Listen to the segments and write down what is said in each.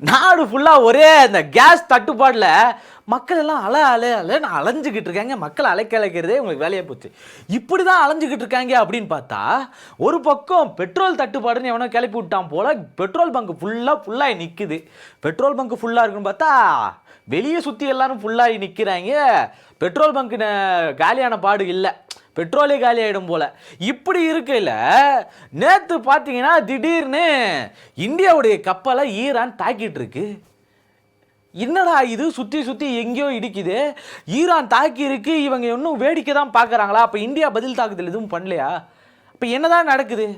நாடு ஃபுல்லாக ஒரே இந்த கேஸ் தட்டுப்பாடில் மக்கள் எல்லாம் அலைன்னு அலைஞ்சிக்கிட்டு இருக்காங்க. மக்கள் அலைக்கிறதே உங்களுக்கு வேலையாக போச்சு. இப்படி தான் அலைஞ்சிக்கிட்டு இருக்காங்க அப்படின்னு பார்த்தா, ஒரு பக்கம் பெட்ரோல் தட்டுப்பாடுன்னு எவனோ கிளப்பி விட்டான் போல் பெட்ரோல் பங்கு ஃபுல்லாகி நிற்குது. பெட்ரோல் பங்கு ஃபுல்லாக இருக்குன்னு பார்த்தா வெளியே சுற்றி எல்லாரும் ஃபுல்லாகி நிற்கிறாங்க. பெட்ரோல் பங்கு காலியான பாடு இல்லை, பெட்ரோலே காலி ஆகிடும் போல். இப்படி இருக்கையில் நேற்று பார்த்தீங்கன்னா திடீர்னு இந்தியாவுடைய கப்பலை ஈரான் தாக்கிட்டு இருக்கு. என்னடா இது சுற்றி எங்கேயோ இடிக்குது, ஈரான் தாக்கி இருக்கு, இவங்க இன்னும் வேடிக்கை தான் பார்க்குறாங்களா? அப்போ இந்தியா பதில் தாக்குதல் எதுவும் பண்ணலையா? இப்போ என்னதான் நடக்குது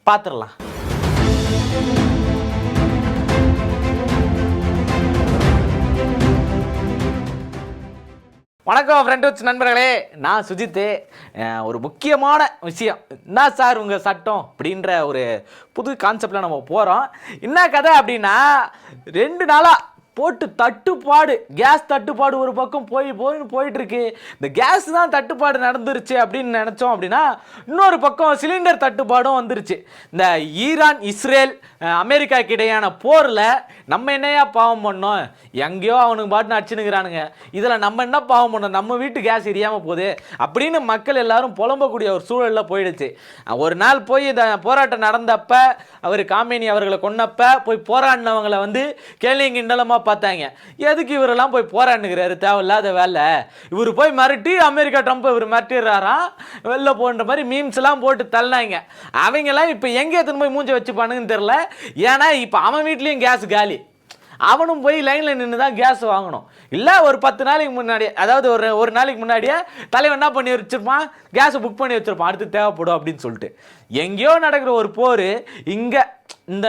பார்த்துடலாம். வணக்கம் ஃப்ரெண்ட்ஸ், நண்பர்களே, நான் சுஜித்து. ஒரு முக்கியமான விஷயம், என்ன சார் உங்கள் சட்டம் அப்படின்ற ஒரு புது கான்செப்டில் நம்ம போகிறோம். என்ன கதை அப்படின்னா, 2 நாளாக போட்டு தட்டுப்பாடு, கேஸ் தட்டுப்பாடு ஒரு பக்கம் போயிட்டுருக்கு. இந்த கேஸ் தான் தட்டுப்பாடு நடந்துருச்சு அப்படின்னு நினச்சோம் அப்படின்னா, இன்னொரு பக்கம் சிலிண்டர் தட்டுப்பாடும் வந்துருச்சு. இந்த ஈரான் இஸ்ரேல் அமெரிக்காவுக்கு இடையான போரில் நம்ம என்னையா பாவம் பண்ணோம்? எங்கேயோ அவனுக்கு பாட்டுன்னு அடிச்சுனுக்கிறானுங்க, இதில் நம்ம என்ன பாவம் பண்ணோம்? நம்ம வீட்டு கேஸ் எரியாமல் போகுது அப்படின்னு மக்கள் எல்லாரும் புலம்பக்கூடிய ஒரு சூழலில் போயிடுச்சு. ஒரு நாள் போய் இந்த போராட்டம் நடந்தப்ப, அவர் காமேனி அவர்களை கொன்னப்ப போய் போராடினவங்களை வந்து கேள்விங்க கிண்டலமாக பார்த்தாங்க. எதுக்கு இவரெல்லாம் போய் போராடுங்கிறாரு, தேவையில்லாத வேலை, இவர் போய் மிரட்டி அமெரிக்கா ட்ரம்ப் இவர் மிரட்டிடுறாராம், வெளில போன்ற மாதிரி மீம்ஸ் எல்லாம் போட்டு தள்ளினாங்க. அவங்கெல்லாம் இப்போ எங்கே எத்தனை போய் மூஞ்ச வச்சுப்பானுங்கன்னு தெரில. ஏன்னா இப்போ அவன் வீட்லேயும் கேஸ் காலி, அவனும் போய் லைனில் நின்று தான் கேஸ் வாங்கணும். இல்லை ஒரு 10 நாளைக்கு முன்னாடியே, அதாவது ஒரு நாளைக்கு முன்னாடியே தலைவன் என்ன பண்ணி வச்சுருப்பான், கேஸை புக் பண்ணி வச்சுருப்பான், அடுத்து தேவைப்படும் அப்படின்னு சொல்லிட்டு. எங்கேயோ நடக்கிற ஒரு போர் இங்கே இந்த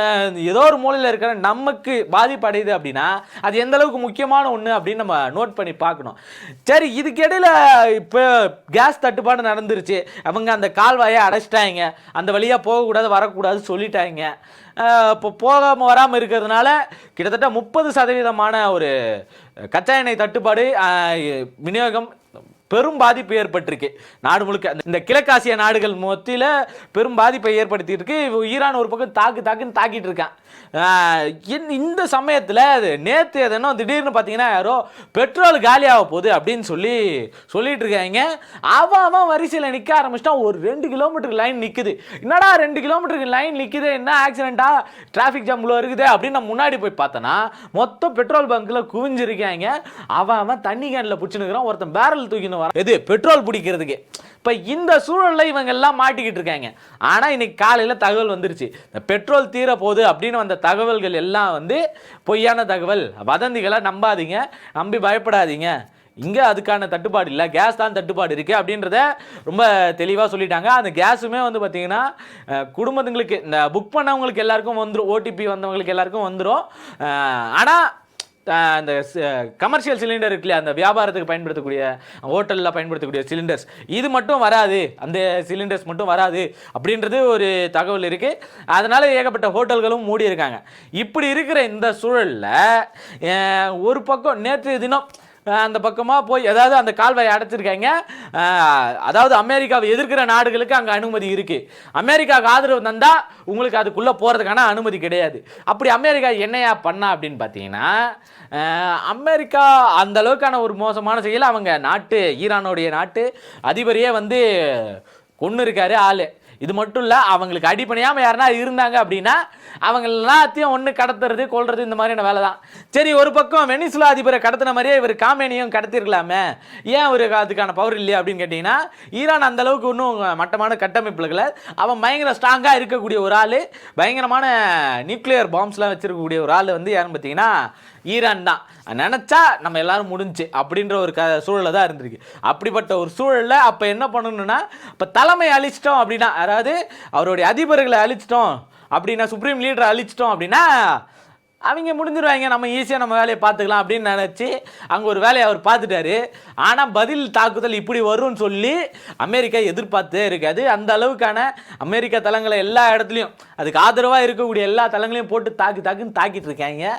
ஏதோ ஒரு மூலையில் இருக்கிற நமக்கு பாதிப்படையுது அப்படின்னா அது எந்த அளவுக்கு முக்கியமான ஒன்று அப்படின்னு நம்ம நோட் பண்ணி பார்க்கணும். சரி, இதுக்கிடையில் இப்போ கேஸ் தட்டுப்பாடு நடந்துருச்சு, அவங்க அந்த கால்வாயை அடைச்சிட்டாங்க, அந்த வழியாக போகக்கூடாது வரக்கூடாது சொல்லிட்டாங்க. இப்போ போகாமல் வராமல் இருக்கிறதுனால கிட்டத்தட்ட 30% ஒரு கச்சா எண்ணெய் தட்டுப்பாடு விநியோகம் பெரும் பாதிப்பு ஏற்பட்டிருக்கு நாடு முழுக்க. இந்த கிழக்காசிய நாடுகள் மத்தியில் பெரும் பாதிப்பை ஏற்படுத்திட்டு இருக்கு. ஈரான் ஒரு பக்கம் தாக்குன்னு தாக்கிட்டு இருக்கான். இந்த சமயத்தில் நேற்று எதனோ திடீர்னு பார்த்தீங்கன்னா யாரோ பெட்ரோல் காலியாக போகுது அப்படின்னு சொல்லிட்டு இருக்காங்க. அவன் வரிசையில் நிற்க ஆரம்பிச்சிட்டான். ஒரு 2 கிலோமீட்டருக்கு லைன் நிற்குது. என்னடா 2 கிலோமீட்டருக்கு லைன் நிற்குது, என்ன ஆக்சிடென்ட்டா, டிராஃபிக் ஜாம் இவ்வளோ இருக்குது அப்படின்னு நான் முன்னாடி போய் பார்த்தேன்னா மொத்தம் பெட்ரோல் பங்க்கில் குவிஞ்சிருக்காங்க. அவன் தண்ணி கேனில் பிடிச்சினுக்கிறான், ஒருத்தன் பேரல் தூக்கின்னு வரான் எது பெட்ரோல் பிடிக்கிறதுக்கு. இப்போ இந்த சூழலில் இவங்க எல்லாம் மாட்டிக்கிட்டு இருக்காங்க. ஆனால் இன்னைக்கு காலையில் தகவல் வந்துருச்சு, இந்த பெட்ரோல் தீர போகுது அப்படின்னு வந்த தகவல்கள் எல்லாம் வந்து பொய்யான தகவல், வதந்திகளை நம்பாதீங்க, நம்பி பயப்படாதீங்க. இங்கே அதுக்கான தட்டுப்பாடு இல்லை, கேஸ் தான் தட்டுப்பாடு இருக்குது அப்படின்றத ரொம்ப தெளிவாக சொல்லிட்டாங்க. அந்த கேஸுமே வந்து பார்த்திங்கன்னா குடும்பத்துங்களுக்கு, இந்த புக் பண்ணவங்களுக்கு எல்லாருக்கும் வந்துடும், ஓடிபி வந்தவங்களுக்கு எல்லாருக்கும் வந்துடும். ஆனால் அந்த கமர்ஷியல் சிலிண்டர் இருக்கு இல்லையா, அந்த வியாபாரத்துக்கு பயன்படுத்தக்கூடிய ஹோட்டலில் பயன்படுத்தக்கூடிய சிலிண்டர்ஸ், இது மட்டும் வராது, அந்த சிலிண்டர்ஸ் மட்டும் வராது அப்படின்றது ஒரு தகவல் இருக்குது. அதனால் ஏகப்பட்ட ஹோட்டல்களும் மூடி இருக்காங்க. இப்படி இருக்கிற இந்த சூழலில் ஒரு பக்கம் நேற்று தினம் அந்த பக்கமாக போய் அதாவது அந்த கால்வாயை அடைச்சிருக்காங்க. அதாவது அமெரிக்காவை எதிர்க்கிற நாடுகளுக்கு அங்கே அனுமதி இருக்குது. அமெரிக்காவுக்கு ஆதரவு தந்தால் உங்களுக்கு அதுக்குள்ளே போகிறதுக்கான அனுமதி கிடையாது. அப்படி அமெரிக்கா என்னையா பண்ணா அப்படின்னு பார்த்தீங்கன்னா, அமெரிக்கா அந்த அளவுக்கான ஒரு மோசமான செயல், அவங்க ஈரானுடைய நாட்டு அதிபரையே வந்து கொன்று இருக்காரு ஆள். இது மட்டும் இல்லை, அவங்களுக்கு அடிப்படையாமல் யாருன்னா இருந்தாங்க அப்படின்னா அவங்க எல்லாத்தையும் ஒன்று கடத்துறது கொள்வது இந்த மாதிரியான வேலை தான். சரி, ஒரு பக்கம் வெனிசுலா அதிபரை கடத்தின மாதிரியே இவர் காமேனியும் கடத்திருக்கலாமே, ஏன் அவருக்கு அதுக்கான பவர் இல்லையா அப்படின்னு கேட்டிங்கன்னா, ஈரான் அந்த அளவுக்கு இன்னும் மட்டமான கட்டமைப்புகளை, அவன் பயங்கர ஸ்ட்ராங்காக இருக்கக்கூடிய ஒரு ஆள், பயங்கரமான நியூக்ளியர் பாம்ஸ்லாம் வச்சிருக்கக்கூடிய ஒரு ஆள் வந்து யாருன்னு பார்த்தீங்கன்னா ஈரான் தான். நினச்சா நம்ம எல்லாரும் முடிஞ்சு அப்படின்ற ஒரு சூழலில் தான் இருந்திருக்கு. அப்படிப்பட்ட ஒரு சூழலில் அப்போ என்ன பண்ணணும்னா, இப்போ தலைமை அழிச்சிட்டோம் அப்படின்னா, அதாவது அவருடைய அதிபர்களை அழிச்சிட்டோம் அப்படின்னா, சுப்ரீம் லீடரை அழிச்சிட்டோம் அப்படின்னா அவங்க முடிஞ்சிருவாங்க, நம்ம ஈஸியாக நம்ம வேலையை பார்த்துக்கலாம் அப்படின்னு நினச்சி அங்கே ஒரு வேலையை அவர் பார்த்துட்டாரு. ஆனால் பதில் தாக்குதல் இப்படி வரும்னு சொல்லி அமெரிக்கா எதிர்பார்த்தே இருக்காது. அந்த அளவுக்கான அமெரிக்கா தளங்களை எல்லா இடத்துலையும், அதுக்கு ஆதரவாக இருக்கக்கூடிய எல்லா தளங்களையும் போட்டு தாக்குன்னு தாக்கிட்டு இருக்காங்க.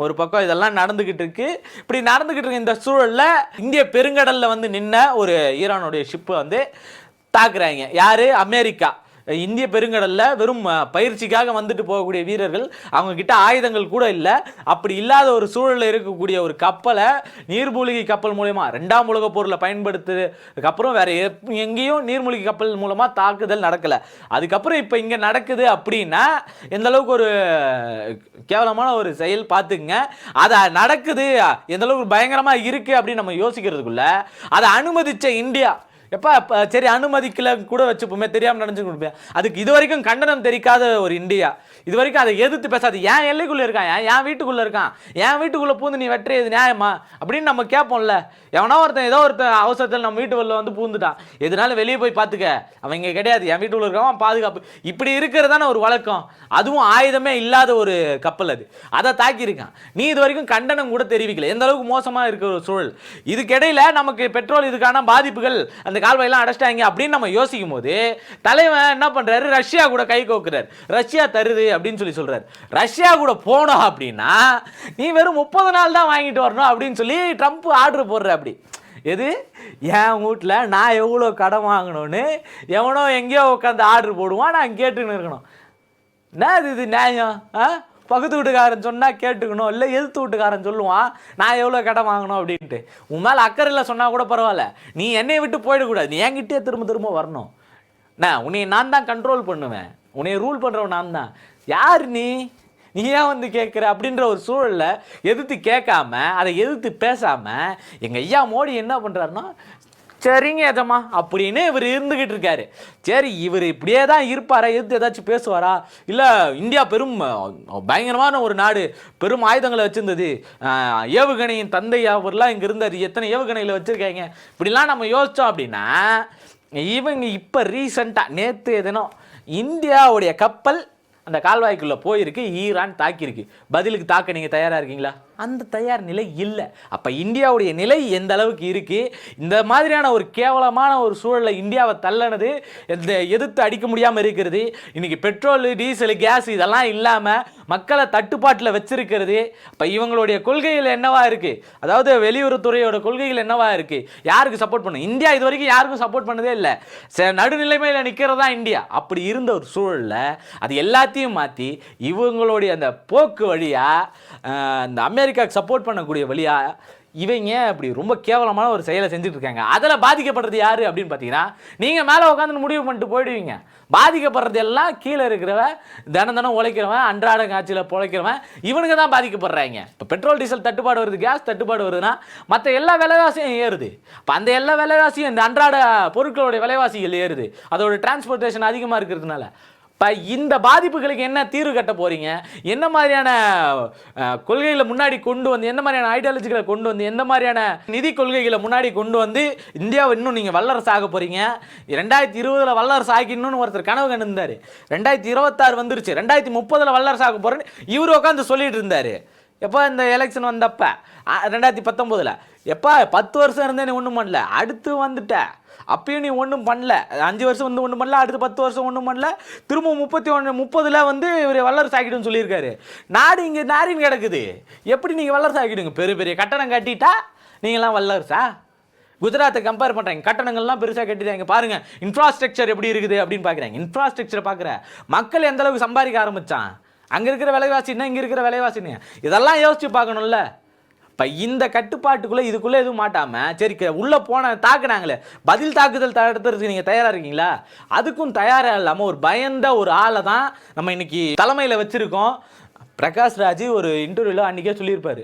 ஒரு பக்கம் இதெல்லாம் நடந்துக்கிட்டு இருக்கு. இப்படி நடந்துக்கிட்டு இருக்க இந்த சூழலில் இந்திய பெருங்கடலில் வந்து நின்ன ஒரு ஈரானுடைய ஷிப்பை வந்து தாக்குறாங்க. யார்? அமெரிக்கா. இந்திய பெருங்கடலில் வெறும் பயிற்சிக்காக வந்துட்டு போகக்கூடிய வீரர்கள், அவங்க கிட்ட ஆயுதங்கள் கூட இல்லை. அப்படி இல்லாத ஒரு சூழலில் இருக்கக்கூடிய ஒரு கப்பலை நீர்மூழ்கி கப்பல் மூலமா 2ஆம் உலகப் போரில் பயன்படுத்துறதுக்கு அப்புறம் வேற எங்கேயும் நீர்மூழ்கி கப்பல் மூலமா தாக்குதல் நடக்கல. அதுக்கப்புறம் இப்போ இங்கே நடக்குது அப்படின்னா எந்த அளவுக்கு ஒரு கேவலமான ஒரு செயல் பார்த்துக்குங்க. அதை நடக்குது எந்த அளவுக்கு பயங்கரமா இருக்கு அப்படின்னு நம்ம யோசிக்கிறதுக்குள்ள அதை அனுமதிச்ச இந்தியா, எப்பா சரி அனுமதிக்கல கூட வச்சுப்போமே, தெரியாமல் நடந்து கொடுப்பேன், அதுக்கு இது வரைக்கும் கண்டனம் தெரிவிக்காத ஒரு இந்தியா, இது வரைக்கும் அதை எதிர்த்து பேசாது. ஏன் எல்லைக்குள்ளே இருக்கான், என் வீட்டுக்குள்ளே இருக்கான், என் வீட்டுக்குள்ளே பூந்து நீ வெட்டுறது நியாயமா அப்படின்னு நம்ம கேட்போம்ல. எவனோ ஒருத்தன் ஏதோ ஒருத்தன் அவசரத்தில் நம்ம வீட்டு வெளில வந்து பூந்துட்டான், எதனால வெளியே போய் பார்த்துக்க, அவன் இங்கே கிடையாது, என் வீட்டுக்குள்ளே இருக்கான், பாதுகாப்பு. இப்படி இருக்கிறதான ஒரு வழக்கம். அதுவும் ஆயுதமே இல்லாத ஒரு கப்பல், அதை தாக்கியிருக்கான். நீ இது வரைக்கும் கண்டனம் கூட தெரிவிக்கல. எந்த அளவுக்கு மோசமாக இருக்கிற ஒரு சூழல். இதுக்கிடையில் நமக்கு பெட்ரோல் இதுக்கான பாதிப்புகள், அந்த கால்வாயெல்லாம் அடைச்சிட்டாங்க அப்படின்னு நம்ம யோசிக்கும் போது தலைவன் என்ன பண்றாரு, ரஷ்யா கூட கை கோக்குறாரு. ரஷ்யா தருது அப்படின்னு சொல்றாரு. ரஷ்யா கூட போனோம் அப்படின்னா நீ வெறும் 30 நாள் தான் வாங்கிட்டு வரணும் அப்படின்னு சொல்லி ட்ரம்ப் ஆர்டர் போடுற. அப்படி எது என் வீட்டில் நான் எவ்வளோ கடன் வாங்கணும்னு எவனோ எங்கேயோ உட்காந்து ஆர்டர் போடுவான், நான் கேட்டுன்னு இருக்கணும். என்ன இது நியாயம்? பக்கத்து வீட்டுக்காரன் சொன்னால் கேட்டுக்கணும், இல்லை எதிர்த்து வீட்டுக்காரன் சொல்லுவான் நான் எவ்வளோ கடன் வாங்கணும் அப்படின்ட்டு. உன் மேலே அக்கறையில் சொன்னால் கூட பரவாயில்ல, நீ என்னை விட்டு போயிடக்கூடாது, நீ என்கிட்டே திரும்ப திரும்ப வரணும். உன்னைய நான் தான் கண்ட்ரோல் பண்ணுவேன், உன்னைய ரூல் பண்ணுறவன் நான் தான். யார் நீ ஏன் வந்து கேட்குற அப்படின்ற ஒரு சூழலில் எதிர்த்து கேட்காம, அதை எதிர்த்து பேசாமல் எங்கள் ஐயா மோடி என்ன பண்ணுறாருன்னா, சரிங்க எஜமா அப்படின்னு இவர் இருந்துகிட்டு இருக்காரு. சரி இவர் இப்படியே தான் இருப்பாரா, எதிர்த்து ஏதாச்சும் பேசுவாரா? இல்லை இந்தியா பெரும் பயங்கரமான ஒரு நாடு, பெரும் ஆயுதங்களை வச்சிருந்தது, ஏவுகணையின் தந்தை அவர்லாம் இங்கே இருந்தார், எத்தனை ஏவுகணையில் வச்சுருக்காங்க, இப்படிலாம் நம்ம யோசித்தோம் அப்படின்னா, இவங்க இப்போ ரீசண்டாக நேற்று தினம் இந்தியாவுடைய கப்பல் அந்த கால்வாய்க்குள்ளே போயிருக்கு, ஈரான் தாக்கியிருக்கு. பதிலுக்கு தாக்க நீங்கள் தயாராக இருக்கீங்களா? அந்த தயார் நிலை இல்லை. அப்போ இந்தியாவுடைய நிலை எந்த அளவுக்கு இருக்குது? இந்த மாதிரியான ஒரு கேவலமான ஒரு சூழலில் இந்தியாவை தள்ளனது, எதிர்த்து அடிக்க முடியாமல் இருக்கிறது, இன்றைக்கி பெட்ரோல் டீசல் கேஸ் இதெல்லாம் இல்லாமல் மக்களை தட்டுப்பாட்டில் வச்சிருக்கிறது. அப்போ இவங்களுடைய கொள்கைகள் என்னவா இருக்குது, அதாவது வெளியுறவுத்துறையோட கொள்கைகள் என்னவா இருக்குது, யாருக்கு சப்போர்ட் பண்ணும்? இந்தியா இது வரைக்கும் யாருக்கும் சப்போர்ட் பண்ணதே இல்லை, நடுநிலைமையில் நிற்கிறதா இந்தியா. அப்படி இருந்த ஒரு சூழலில் அது எல்லாத்தையும் மாற்றி இவங்களுடைய அந்த போக்கு வழியாக அந்த அமெரிக்காவுக்கு சப்போர்ட் பண்ணக்கூடிய வழியா இவங்க அப்படி ரொம்ப கேவலமான ஒரு செயலை செஞ்சுட்டு இருக்காங்க. அதில் பாதிக்கப்படுறது யாரு அப்படின்னு பார்த்தீங்கன்னா, நீங்கள் மேலே உட்காந்து முடிவு பண்ணிட்டு போயிடுவீங்க. பாதிக்கப்படுறது எல்லாம் கீழே இருக்கிறவன், தினம் உழைக்கிறவன், அன்றாட காட்சியில் பிழைக்கிறவன், இவனுங்க தான் பாதிக்கப்படுறாங்க. இப்போ பெட்ரோல் டீசல் தட்டுப்பாடு வருது, கேஸ் தட்டுப்பாடு வருதுன்னா மற்ற எல்லா விலைவாசியும் ஏறுது. இப்போ அந்த எல்லா விலைவாசியும் இந்த அன்றாட பொருட்களுடைய விலைவாசிகள் ஏறுது, அதோட டிரான்ஸ்போர்ட்டேஷன் அதிகமாக இருக்கிறதுனால. இப்போ இந்த பாதிப்புகளுக்கு என்ன தீர்வு கட்ட போகிறீங்க? என்ன மாதிரியான கொள்கைகளை முன்னாடி கொண்டு வந்து, எந்த மாதிரியான ஐடியாலஜிகளை கொண்டு வந்து, எந்த மாதிரியான நிதி கொள்கைகளை முன்னாடி கொண்டு வந்து இந்தியாவை இன்னும் நீங்கள் வல்லரசு ஆக போகிறீங்க? 2020 வல்லரசு ஆகிடணும்னு ஒருத்தர் கனவு கண்டிருந்தார். 2026 வந்துருச்சு, 2030 வல்லரசு ஆக போகிறேன்னு இவர் உட்காந்து சொல்லிட்டு இருந்தார். எப்போ இந்த எலெக்ஷன் வந்தப்ப 2019 எப்போ 10 வருஷம் இருந்தே நீ ஒன்றும் பண்ணல, அடுத்து வந்துட்ட அப்பயும் நீ ஒன்றும் பண்ணல, 5 வருஷம் வந்து ஒன்றும் பண்ணல, அடுத்து 10 வருஷம் ஒன்றும் பண்ணல, திரும்ப 30 வந்து இவர் வல்லரசு ஆகிடுன்னு சொல்லியிருக்காரு. நாடு இங்கே நாரின்னு கிடக்குது, எப்படி நீங்கள் வல்லரசு ஆகிடுங்க? பெரிய பெரிய கட்டணம் கட்டிட்டா நீங்களாம் வல்லரசா? குஜராத்தை கம்பேர் பண்ணுறாங்க, கட்டணங்கள்லாம் பெருசாக கட்டிட்டாங்க, பாருங்கள் இன்ஃப்ராஸ்ட்ரக்சர் எப்படி இருக்குது அப்படின்னு பார்க்குறாங்க. இன்ஃப்ராஸ்ட்ரக்சரை பார்க்குற மக்கள் எந்த அளவுக்கு சம்பாதிக்க ஆரம்பித்தான், அங்கே இருக்கிற விலைவாசின்னா இங்கே இருக்கிற விலைவாசின்னு இதெல்லாம் யோசித்து பார்க்கணும்ல. இப்போ இந்த கட்டுப்பாட்டுக்குள்ளே இதுக்குள்ளே எதுவும் மாட்டாமல் சரி உள்ளே போன தாக்குனாங்களே, பதில் தாக்குதல் தடுத்துறதுக்கு நீங்கள் தயாராக இருக்கீங்களா? அதுக்கும் தயாராக இல்லாமல் ஒரு பயந்த ஒரு ஆளை தான் நம்ம இன்னைக்கு தலைமையில் வச்சுருக்கோம். பிரகாஷ் ராஜ் ஒரு இன்டர்வியூவில் அன்றைக்கே சொல்லியிருப்பார்,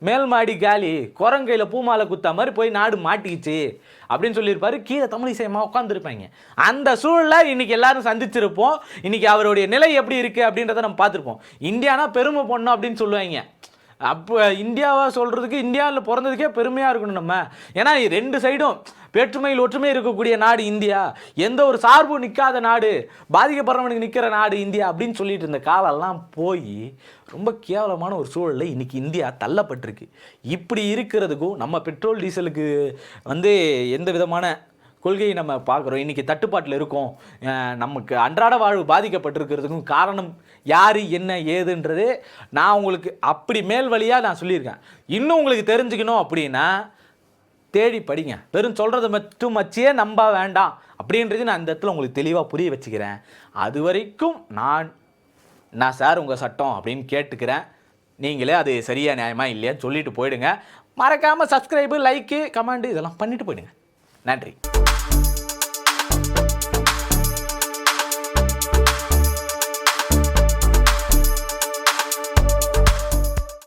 மேல் மாடி காலி, குரங்கையில் பூமாலை குத்தா மாதிரி போய் நாடு மாட்டிக்கிச்சு அப்படின்னு சொல்லியிருப்பாரு. கீழே தமிழிசையமாக உட்காந்துருப்பாங்க. அந்த சூழலில் இன்றைக்கி எல்லாரும் சந்திச்சிருப்போம். இன்றைக்கி அவருடைய நிலை எப்படி இருக்குது அப்படின்றத நம்ம பார்த்துருப்போம். இந்தியானா பெருமை பண்ணணும் அப்படின்னு சொல்லுவாங்க. அப்போ இந்தியாவை சொல்கிறதுக்கு, இந்தியாவில் பிறந்ததுக்கே பெருமையாக இருக்கணும் நம்ம. ஏன்னா 2 சைடும் வேற்றுமையில் ஒற்றுமை இருக்கக்கூடிய நாடு இந்தியா, எந்த ஒரு சார்பு நிற்காத நாடு, பாதிக்கப்படுறவனுக்கு நிற்கிற நாடு இந்தியா அப்படின்னு சொல்லிட்டு இருந்த காலெல்லாம் போய் ரொம்ப கேவலமான ஒரு சூழலில் இன்றைக்கி இந்தியா தள்ளப்பட்டிருக்கு. இப்படி இருக்கிறதுக்கும் நம்ம பெட்ரோல் டீசலுக்கு எந்த விதமான கொள்கையை நம்ம பார்க்குறோம், இன்றைக்கி தட்டுப்பாட்டில் இருக்கோம், நமக்கு அன்றாட வாழ்வு பாதிக்கப்பட்டிருக்கிறதுக்கும் காரணம் யார் என்ன ஏதுன்றது நான் உங்களுக்கு அப்படி மேல் வழியாக நான் சொல்லியிருக்கேன். இன்னும் உங்களுக்கு தெரிஞ்சுக்கணும் அப்படின்னா தேடி படிங்க. வெறும் சொல்கிறத மட்டும் வச்சே நம்ப வேண்டாம் அப்படின்றது நான் இந்த இடத்துல உங்களுக்கு தெளிவாக புரிய வச்சுக்கிறேன். அது வரைக்கும் நான் சார் உங்கள் சட்டம் அப்படின்னு கேட்டுக்கிறேன். நீங்களே அது சரியா நியாயமா இல்லையான்னு சொல்லிட்டு போயிடுங்க. மறக்காமல் சப்ஸ்கிரைபு, லைக்கு, கமெண்ட் இதெல்லாம் பண்ணிட்டு போயிடுங்க. நன்றி.